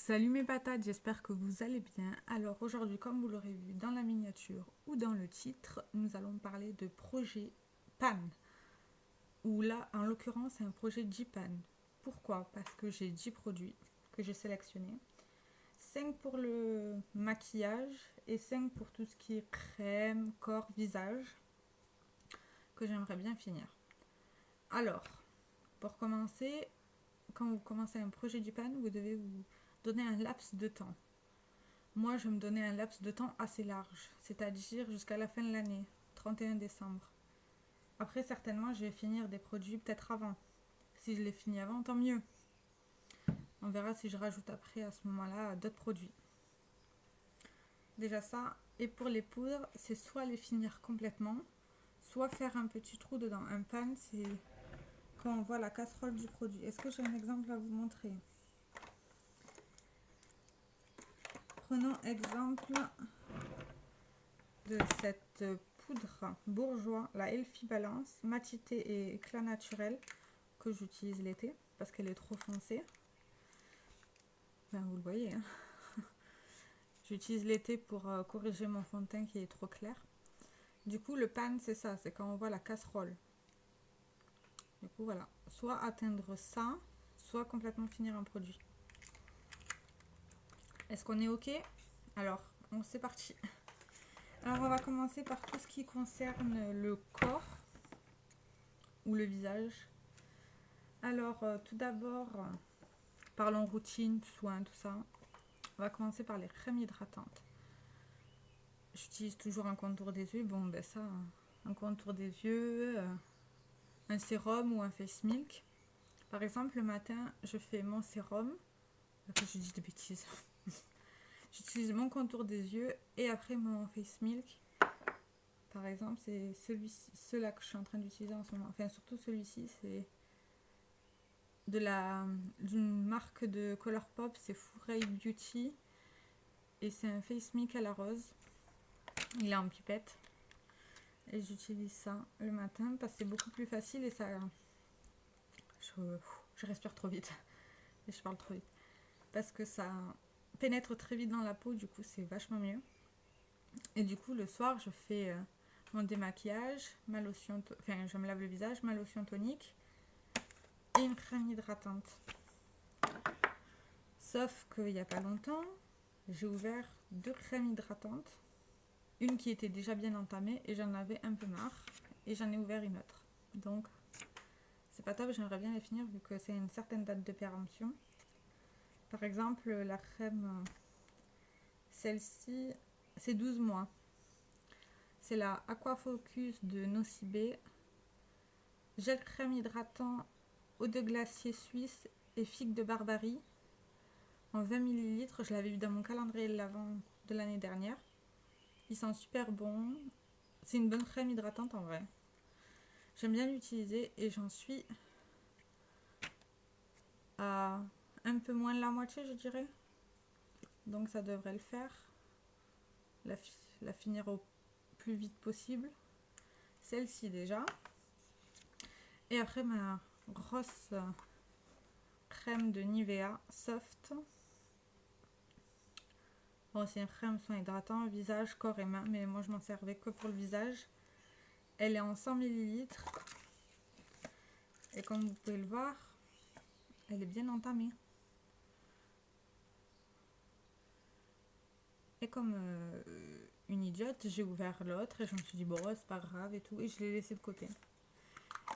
Salut mes patates, j'espère que vous allez bien. Alors aujourd'hui, comme vous l'aurez vu dans la miniature ou dans le titre, nous allons parler de projet PAN. Ou là, en l'occurrence, c'est un projet J-PAN. Pourquoi? Parce que j'ai 10 produits que j'ai sélectionnés. 5 pour le maquillage et 5 pour tout ce qui est crème, corps, visage, que j'aimerais bien finir. Alors, pour commencer, quand vous commencez un projet J-PAN, vous devez vous donner un laps de temps. Moi, je me donnais un laps de temps assez large, c'est-à-dire jusqu'à la fin de l'année, 31 décembre. Après, certainement, je vais finir des produits peut-être avant. Si je les finis avant, tant mieux. On verra si je rajoute après, à ce moment-là, d'autres produits. Déjà ça. Et pour les poudres, c'est soit les finir complètement, soit faire un petit trou dedans. Un pan, c'est quand on voit la casserole du produit. Est-ce que j'ai un exemple à vous montrer? Prenons exemple de cette poudre bourgeois, la Elfie Balance, matité et éclat naturel, que j'utilise l'été parce qu'elle est trop foncée. Ben, vous le voyez, hein. J'utilise l'été pour corriger mon fond de teint qui est trop clair. Du coup, le pan, c'est ça, c'est quand on voit la casserole. Du coup, voilà, soit atteindre ça, soit complètement finir un produit. Est-ce qu'on est OK? Alors, c'est parti. Alors, on va commencer par tout ce qui concerne le corps ou le visage. Alors, tout d'abord, parlons routine, soins, tout ça. On va commencer par les crèmes hydratantes. J'utilise toujours un contour des yeux. Bon, ben ça, un contour des yeux, un sérum ou un face milk. Par exemple, le matin, je fais mon sérum. Après, je dis des bêtises. J'utilise mon contour des yeux et après mon face milk. Par exemple, c'est celui-là que je suis en train d'utiliser en ce moment. Enfin, surtout celui-ci, c'est d'une marque de Colourpop, c'est Fourray Beauty. Et c'est un face milk à la rose. Il est en pipette. Et j'utilise ça le matin parce que c'est beaucoup plus facile et ça... Je respire trop vite. Et je parle trop vite. Parce que ça pénètre très vite dans la peau, du coup c'est vachement mieux. Et du coup le soir je fais mon démaquillage, ma lotion, enfin je me lave le visage, ma lotion tonique et une crème hydratante. Sauf qu'il n'y a pas longtemps, j'ai ouvert 2 crèmes hydratantes. Une qui était déjà bien entamée et j'en avais un peu marre. Et j'en ai ouvert une autre. Donc c'est pas top, j'aimerais bien les finir vu que c'est une certaine date de péremption. Par exemple, la crème, celle-ci, c'est 12 mois. C'est la Aquafocus de Nocibé. Gel crème hydratant eau de glacier suisse et figue de Barbarie en 20 ml. Je l'avais vu dans mon calendrier de l'Avent de l'année dernière. Il sent super bon. C'est une bonne crème hydratante en vrai. J'aime bien l'utiliser et j'en suis à un peu moins de la moitié, je dirais. Donc ça devrait le faire. La finir au plus vite possible. Celle-ci déjà. Et après ma grosse crème de Nivea Soft. Bon, c'est une crème soin hydratant, visage, corps et mains. Mais moi je m'en servais que pour le visage. Elle est en 100 ml. Et comme vous pouvez le voir, elle est bien entamée. Et comme une idiote, j'ai ouvert l'autre et je me suis dit bon c'est pas grave et tout. Et je l'ai laissé de côté.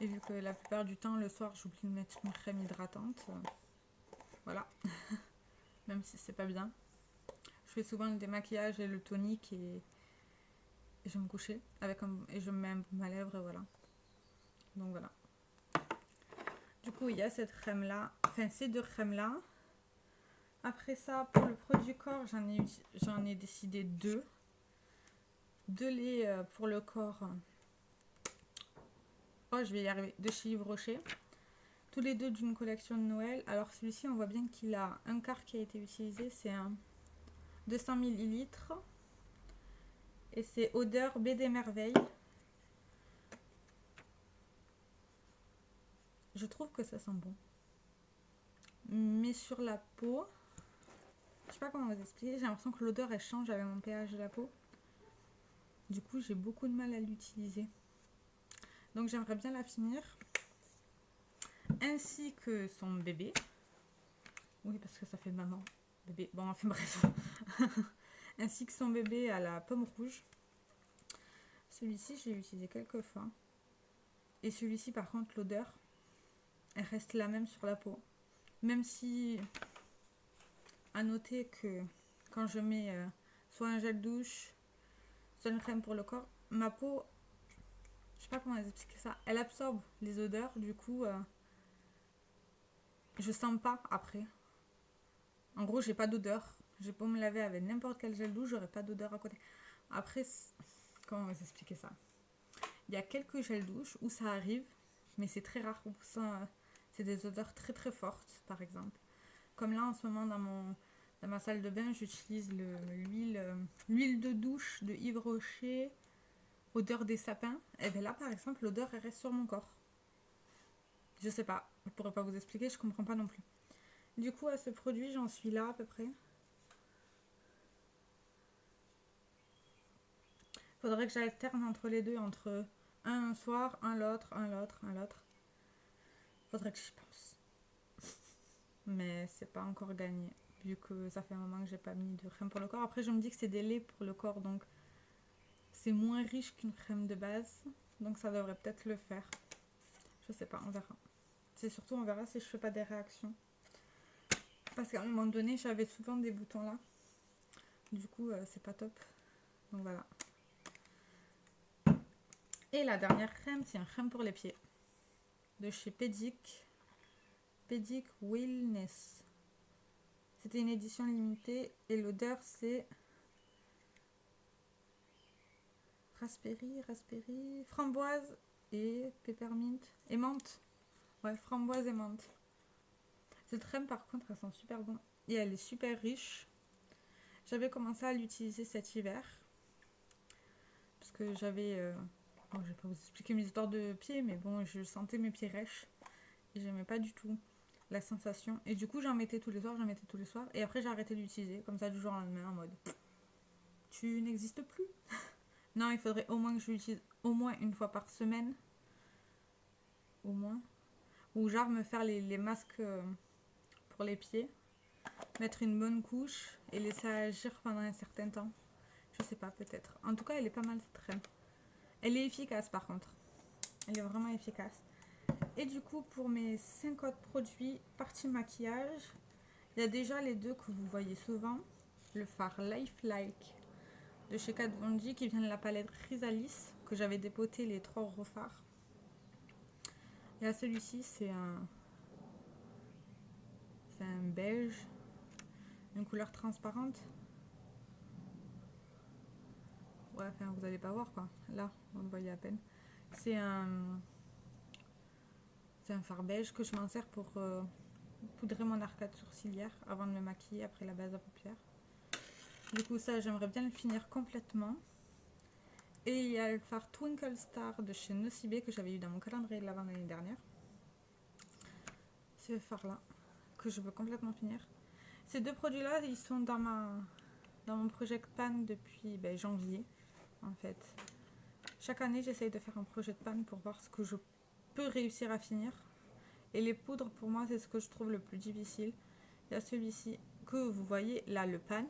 Et vu que la plupart du temps le soir j'oublie de mettre une crème hydratante, voilà. Même si c'est pas bien. Je fais souvent le démaquillage et le tonique et je vais me coucher avec et je me mets un baume à lèvres et voilà. Donc voilà. Du coup il y a cette crème là, enfin ces 2 crèmes là. Après ça pour le produit corps j'en ai décidé 2. 2 laits pour le corps. Oh je vais y arriver. De chez Yves Rocher. Tous les 2 d'une collection de Noël. Alors celui-ci on voit bien qu'il a un quart qui a été utilisé. C'est un 200 ml. Et c'est odeur Baie des Merveilles. Je trouve que ça sent bon. Mais sur la peau, sais pas comment vous expliquer, j'ai l'impression que l'odeur elle change avec mon pH de la peau. Du coup, j'ai beaucoup de mal à l'utiliser. Donc j'aimerais bien la finir. Ainsi que son bébé. Oui, parce que ça fait maman. Bébé. Bon, enfin bref. Ainsi que son bébé à la pomme rouge. Celui-ci, j'ai utilisé quelques fois. Et celui-ci, par contre, l'odeur, elle reste la même sur la peau. Même si, à noter que quand je mets soit un gel douche, soit une crème pour le corps, ma peau, je sais pas comment expliquer ça, elle absorbe les odeurs. Du coup, je sens pas après. En gros, j'ai pas d'odeur. J'ai beau me laver avec n'importe quel gel douche, j'aurai pas d'odeur à côté. Après, comment vous expliquer ça? Il y a quelques gels douche où ça arrive, mais c'est très rare. C'est des odeurs très très fortes, par exemple. Comme là, en ce moment, dans ma salle de bain, j'utilise l'huile de douche de Yves Rocher, odeur des sapins. Et bien là, par exemple, l'odeur, elle reste sur mon corps. Je sais pas, je pourrais pas vous expliquer, je comprends pas non plus. Du coup, à ce produit, j'en suis là à peu près. Faudrait que j'alterne entre les deux, entre un soir, un l'autre, un l'autre, un l'autre. Faudrait que j'y pense. Mais c'est pas encore gagné, vu que ça fait un moment que j'ai pas mis de crème pour le corps. Après, je me dis que c'est des laits pour le corps, donc c'est moins riche qu'une crème de base. Donc ça devrait peut-être le faire. Je sais pas, on verra. C'est surtout, on verra si je fais pas des réactions. Parce qu'à un moment donné, j'avais souvent des boutons là. Du coup, c'est pas top. Donc voilà. Et la dernière crème, c'est une crème pour les pieds. De chez Pedic. Pedic Wellness. C'était une édition limitée. Et l'odeur, c'est raspberry, framboise et peppermint. Et menthe. Ouais, framboise et menthe. Cette crème, par contre, elle sent super bon. Et elle est super riche. J'avais commencé à l'utiliser cet hiver. Parce que j'avais... Bon, je vais pas vous expliquer mes histoires de pieds, mais bon, je sentais mes pieds rêches. Et j'aimais pas du tout la sensation. Et du coup, j'en mettais tous les soirs. Et après, j'ai arrêté d'utiliser, comme ça, du jour au lendemain, en mode... Tu n'existes plus. Non, il faudrait au moins que je l'utilise au moins une fois par semaine. Au moins. Ou genre me faire les masques pour les pieds. Mettre une bonne couche et laisser agir pendant un certain temps. Je sais pas, peut-être. En tout cas, elle est pas mal cette crème. Elle est efficace par contre. Elle est vraiment efficace. Et du coup, pour mes 5 autres produits, partie maquillage, il y a déjà les deux que vous voyez souvent. Le fard Lifelike de chez Kat Von D qui vient de la palette Chrysalis, que j'avais dépoté les 3 euros fards. Il y a celui-ci, c'est un beige, une couleur transparente. Ouais, enfin, vous allez pas voir quoi. Là, vous le voyez à peine. C'est un fard beige que je m'en sers pour poudrer mon arcade sourcilière avant de me maquiller après la base à paupières. Du coup, ça, j'aimerais bien le finir complètement. Et il y a le fard Twinkle Star de chez Nocibé que j'avais eu dans mon calendrier de l'avant l'année dernière. C'est le fard là que je veux complètement finir. Ces deux produits là, ils sont dans mon Project Pan depuis janvier en fait. Chaque année, j'essaye de faire un projet de pan pour voir ce que je peux réussir à finir. Et les poudres, pour moi, c'est ce que je trouve le plus difficile. Il y a celui-ci que vous voyez là, le pan,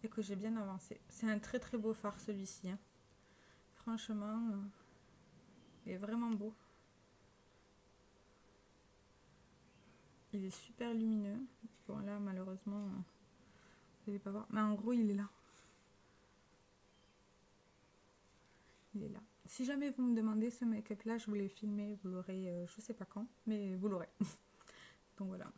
et que j'ai bien avancé. C'est un très très beau fard celui-ci. Hein. Franchement, il est vraiment beau. Il est super lumineux. Bon là, malheureusement, vous n'allez pas voir. Mais en gros, il est là. Il est là. Si jamais vous me demandez ce make-up là, je vous l'ai filmé, vous l'aurez, je sais pas quand, mais vous l'aurez. Donc voilà.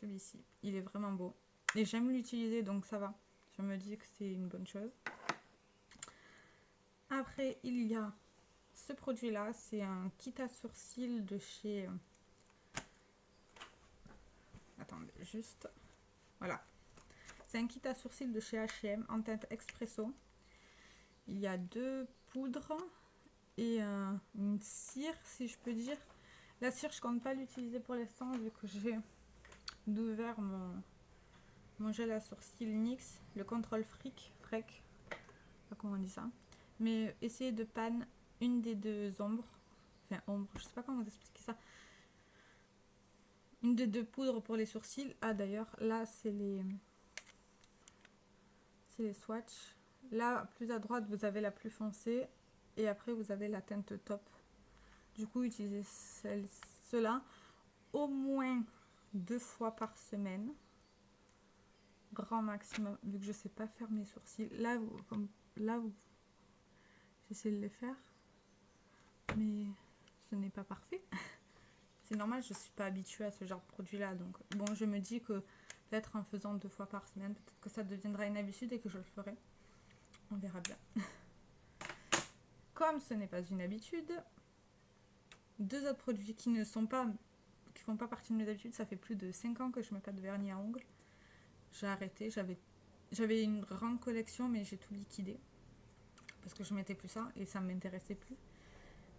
Celui-ci, il est vraiment beau. Et j'aime l'utiliser, donc ça va. Je me dis que c'est une bonne chose. Après, il y a ce produit-là. C'est un kit à sourcils de chez... Attendez, juste... Voilà. C'est un kit à sourcils de chez H&M en teinte expresso. Il y a 2 poudres et une cire, si je peux dire. La cire, je compte pas l'utiliser pour l'instant, vu que j'ai ouvert mon gel à sourcils NYX, le contrôle freak, je sais pas comment on dit ça. Mais essayez de pan une des deux ombres. Enfin, ombre, je sais pas comment vous expliquer ça. Une des deux poudres pour les sourcils. Ah d'ailleurs, là c'est les swatchs. Là, plus à droite, vous avez la plus foncée. Et après, vous avez la teinte top. Du coup, utilisez cela au moins 2 fois par semaine. Grand maximum, vu que je sais pas faire mes sourcils. Là, j'essaie de les faire. Mais ce n'est pas parfait. C'est normal, je suis pas habituée à ce genre de produit là. Donc, bon, je me dis que peut-être en faisant 2 fois par semaine, peut-être que ça deviendra une habitude et que je le ferai. On verra bien. Comme ce n'est pas une habitude, 2 autres produits qui ne sont pas, qui font pas partie de mes habitudes, ça fait plus de 5 ans que je mets pas de vernis à ongles. J'ai arrêté, j'avais une grande collection, mais j'ai tout liquidé. Parce que je mettais plus ça et ça ne m'intéressait plus.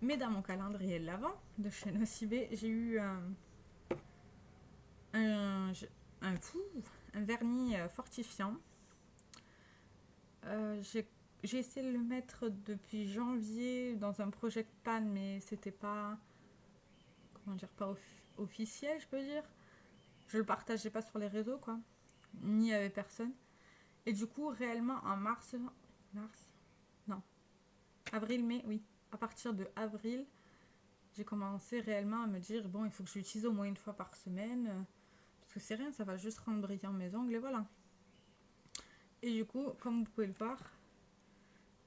Mais dans mon calendrier de l'Avent de chez Nocibé, j'ai eu un vernis fortifiant. J'ai essayé de le mettre depuis janvier dans un projet pan, mais c'était pas, comment dire, pas officiel, je peux dire. Je le partageais pas sur les réseaux, quoi, ni avec personne. Et du coup, réellement, en avril-mai, oui. À partir de avril, j'ai commencé réellement à me dire, bon, il faut que je l'utilise au moins une fois par semaine. Parce que c'est rien, ça va juste rendre brillant mes ongles et voilà. Et du coup, comme vous pouvez le voir,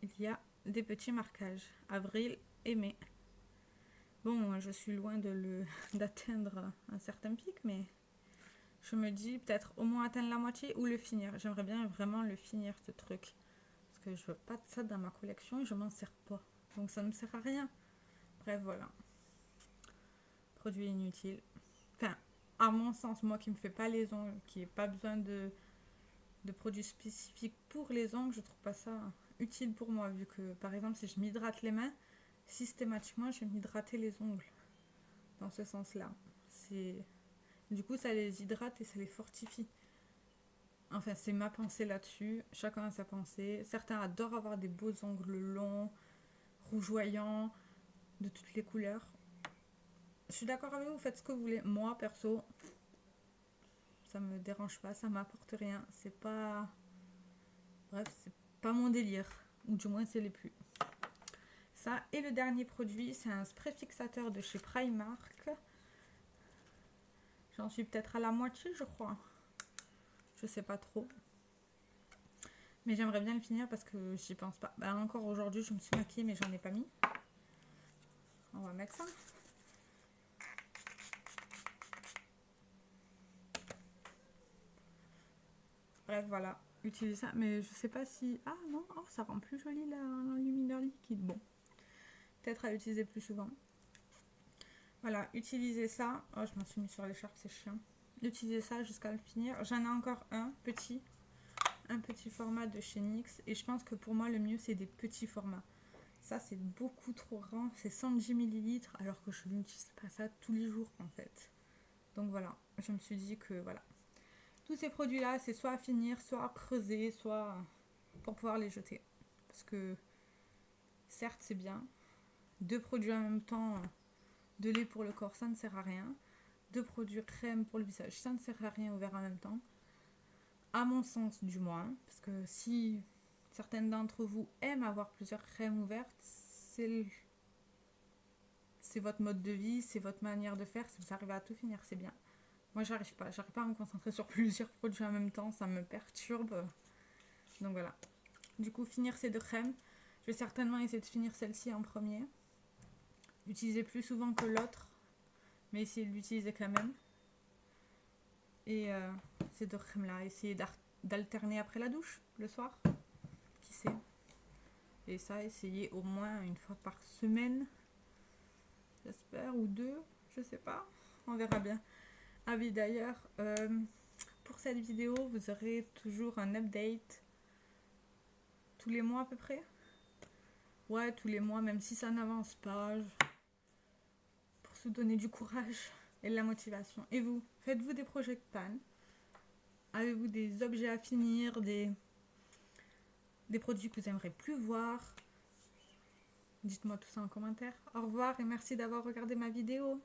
il y a des petits marquages. Avril et mai. Bon, je suis loin d'atteindre un certain pic, mais je me dis peut-être au moins atteindre la moitié ou le finir. J'aimerais bien vraiment le finir, ce truc. Parce que je veux pas de ça dans ma collection et je m'en sers pas. Donc ça ne me sert à rien. Bref, voilà. Produit inutile. Enfin, à mon sens, moi qui me fais pas les ongles, qui n'ai pas besoin de produits spécifiques pour les ongles, je trouve pas ça utile pour moi. Vu que, par exemple, si je m'hydrate les mains, systématiquement, je vais m'hydrater les ongles. Dans ce sens-là. Du coup, ça les hydrate et ça les fortifie. Enfin, c'est ma pensée là-dessus. Chacun a sa pensée. Certains adorent avoir des beaux ongles longs, rougeoyants, de toutes les couleurs. Je suis d'accord avec vous, faites ce que vous voulez. Moi, perso, ça me dérange pas, ça m'apporte rien. C'est pas... Bref, c'est pas mon délire. Ou du moins, c'est les plus. Ça, et le dernier produit, c'est un spray fixateur de chez Primark. J'en suis peut-être à la moitié, je crois. Je sais pas trop. Mais j'aimerais bien le finir parce que j'y pense pas. Bah, encore aujourd'hui, je me suis maquillée, mais j'en ai pas mis. On va mettre ça. Bref, voilà. Utilisez ça. Mais je sais pas si... Ah non, oh, ça rend plus joli l'enlumineur liquide. Bon. Peut-être à utiliser plus souvent. Voilà, utilisez ça. Oh, je m'en suis mis sur l'écharpe, c'est chiant. Utilisez ça jusqu'à le finir. J'en ai encore un petit format de chez NYX. Et je pense que pour moi, le mieux, c'est des petits formats. Ça, c'est beaucoup trop grand. C'est 110 ml, alors que je n'utilise pas ça tous les jours, en fait. Donc voilà, je me suis dit que voilà. Tous ces produits-là, c'est soit à finir, soit à creuser, soit pour pouvoir les jeter. Parce que, certes, c'est bien. 2 produits en même temps, de lait pour le corps, ça ne sert à rien. 2 produits crème pour le visage, ça ne sert à rien ouvert en même temps. À mon sens, du moins. Parce que si certaines d'entre vous aiment avoir plusieurs crèmes ouvertes, c'est votre mode de vie, c'est votre manière de faire. Si vous arrivez à tout finir, c'est bien. Moi, j'arrive pas à me concentrer sur plusieurs produits en même temps, ça me perturbe. Donc voilà. Du coup, finir ces 2 crèmes. Je vais certainement essayer de finir celle-ci en premier. L'utiliser plus souvent que l'autre, mais essayer de l'utiliser quand même. Et ces 2 crèmes-là, essayer d'alterner après la douche, le soir. Qui sait. Et ça, essayer au moins une fois par semaine. J'espère, ou 2, je sais pas. On verra bien. Ah oui, d'ailleurs, pour cette vidéo, vous aurez toujours un update tous les mois à peu près. Ouais, tous les mois, même si ça n'avance pas, pour se donner du courage et de la motivation. Et vous, faites-vous des projets de pan? Avez-vous des objets à finir, des produits que vous aimeriez plus voir? Dites-moi tout ça en commentaire. Au revoir et merci d'avoir regardé ma vidéo.